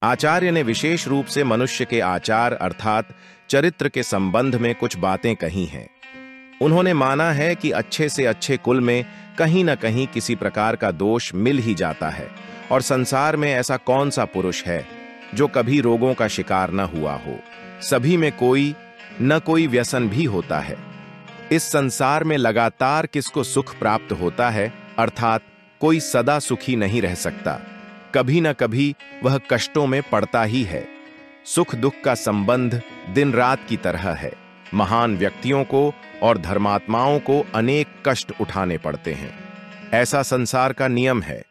आचार्य ने विशेष रूप से मनुष्य के आचार अर्थात चरित्र के संबंध में कुछ बातें कही हैं। उन्होंने माना है कि अच्छे से अच्छे कुल में कहीं न कहीं किसी प्रकार का दोष मिल ही जाता है, और संसार में ऐसा कौन सा पुरुष है जो कभी रोगों का शिकार न हुआ हो। सभी में कोई न कोई व्यसन भी होता है। इस संसार में लगातार किसको सुख प्राप्त होता है, अर्थात कोई सदा सुखी नहीं रह सकता। कभी न कभी वह कष्टों में पड़ता ही है। सुख दुख का संबंध दिन रात की तरह है। महान व्यक्तियों को और धर्मात्माओं को अनेक कष्ट उठाने पड़ते हैं। ऐसा संसार का नियम है।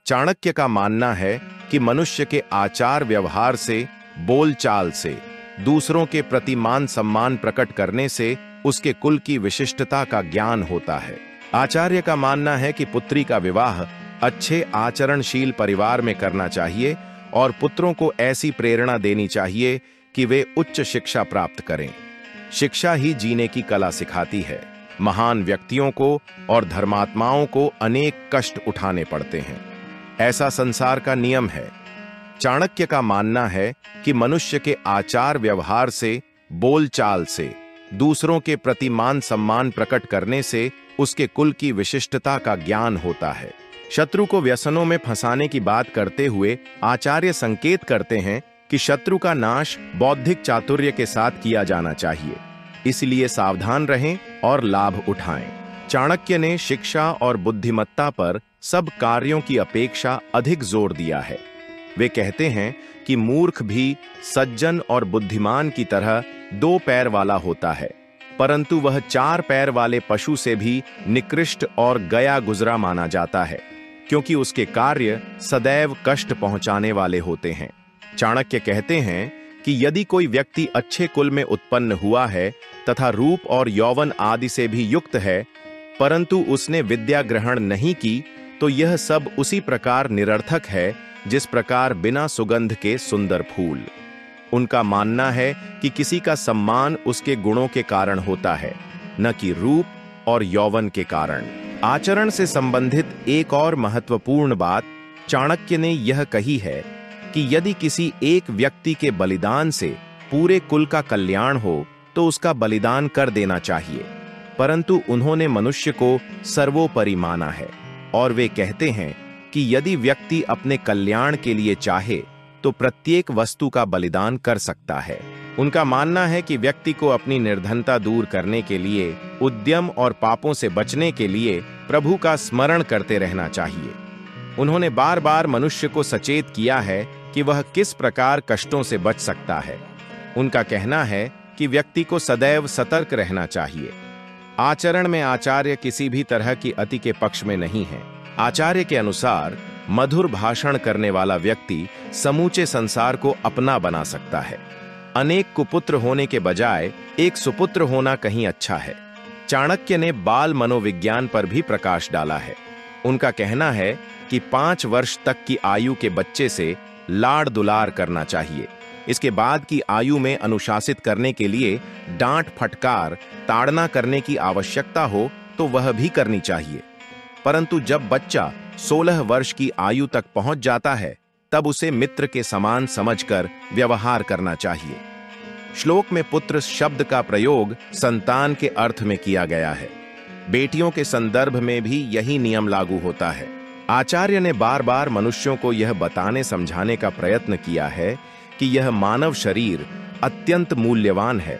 चाणक्य का मानना है कि मनुष्य के आचार व्यवहार से, बोलचाल से, दूसरों के प्रति मान सम्मान प्रकट करने से उसके कुल की विशिष्टता का ज्ञान होता है। आचार्य का मानना है कि पुत्री का विवाह अच्छे आचरणशील परिवार में करना चाहिए और पुत्रों को ऐसी प्रेरणा देनी चाहिए कि वे उच्च शिक्षा प्राप्त करें। शिक्षा ही जीने की कला सिखाती है। महान व्यक्तियों को और धर्मात्माओं को अनेक कष्ट उठाने पड़ते हैं। ऐसा संसार का नियम है। चाणक्य का मानना है कि मनुष्य के आचार व्यवहार से, बोलचाल से, दूसरों के प्रति मान सम्मान प्रकट करने से उसके कुल की विशिष्टता का ज्ञान होता है। शत्रु को व्यसनों में फंसाने की बात करते हुए आचार्य संकेत करते हैं कि शत्रु का नाश बौद्धिक चातुर्य के साथ किया जाना चाहिए, इसलिए सावधान रहें और लाभ उठाएं। चाणक्य ने शिक्षा और बुद्धिमत्ता पर सब कार्यों की अपेक्षा अधिक जोर दिया है। वे कहते हैं कि मूर्ख भी सज्जन और बुद्धिमान की तरह 2 पैर वाला होता है, परंतु वह 4 पैर वाले पशु से भी निकृष्ट और गया गुजरा माना जाता है, क्योंकि उसके कार्य सदैव कष्ट पहुंचाने वाले होते हैं। चाणक्य कहते हैं कि यदि कोई व्यक्ति अच्छे कुल में उत्पन्न हुआ है तथा रूप और यौवन आदि से भी युक्त है, परंतु उसने विद्या ग्रहण नहीं की, तो यह सब उसी प्रकार निरर्थक है जिस प्रकार बिना सुगंध के सुंदर फूल। उनका मानना है कि किसी का सम्मान उसके गुणों के कारण होता है, न कि रूप और यौवन के कारण। आचरण से संबंधित एक और महत्वपूर्ण बात चाणक्य ने यह कही है कि यदि किसी एक व्यक्ति के बलिदान से पूरे कुल का कल्याण हो तो उसका बलिदान कर देना चाहिए, परंतु उन्होंने मनुष्य को सर्वोपरि माना है और वे कहते हैं कि यदि व्यक्ति अपने कल्याण के लिए चाहे तो प्रत्येक वस्तु का बलिदान कर सकता है। उनका मानना है कि व्यक्ति को अपनी निर्धनता दूर करने के लिए, उद्यम और पापों से बचने के लिए प्रभु का स्मरण करते रहना चाहिए। उन्होंने बार बार मनुष्य को सचेत किया है कि वह किस प्रकार कष्टों से बच सकता है। उनका कहना है कि व्यक्ति को सदैव सतर्क रहना चाहिए। आचरण में आचार्य किसी भी तरह की अति के पक्ष में नहीं है। आचार्य के अनुसार मधुर भाषण करने वाला व्यक्ति समूचे संसार को अपना बना सकता है। अनेक कुपुत्र होने के बजाय एक सुपुत्र होना कहीं अच्छा है। चाणक्य ने बाल मनोविज्ञान पर भी प्रकाश डाला है। उनका कहना है कि 5 वर्ष तक की आयु के बच्चे से लाड़ दुलार करना चाहिए। इसके बाद की आयु में अनुशासित करने के लिए डांट फटकार, ताड़ना करने की आवश्यकता हो तो वह भी करनी चाहिए, परंतु जब बच्चा 16 वर्ष की आयु तक पहुंच जाता है तब उसे मित्र के समान समझकर व्यवहार करना चाहिए। श्लोक में पुत्र शब्द का प्रयोग संतान के अर्थ में किया गया है। बेटियों के संदर्भ में भी यही नियम लागू होता है। आचार्य ने बार बार मनुष्यों को यह बताने समझाने का प्रयत्न किया है कि यह मानव शरीर अत्यंत मूल्यवान है।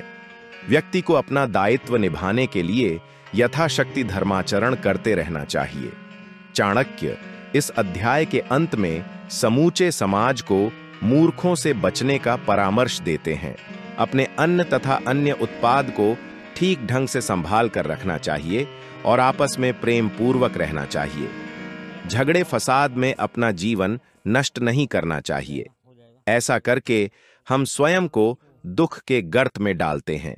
व्यक्ति को अपना दायित्व निभाने के लिए यथाशक्ति धर्माचरण करते रहना चाहिए। चाणक्य इस अध्याय के अंत में समूचे समाज को मूर्खों से बचने का परामर्श देते हैं। अपने अन्न तथा अन्य उत्पाद को ठीक ढंग से संभाल कर रखना चाहिए और आपस में प्रेम पूर्वक रहना चाहिए। झगड़े फसाद में अपना जीवन नष्ट नहीं करना चाहिए। ऐसा करके हम स्वयं को दुख के गर्त में डालते हैं।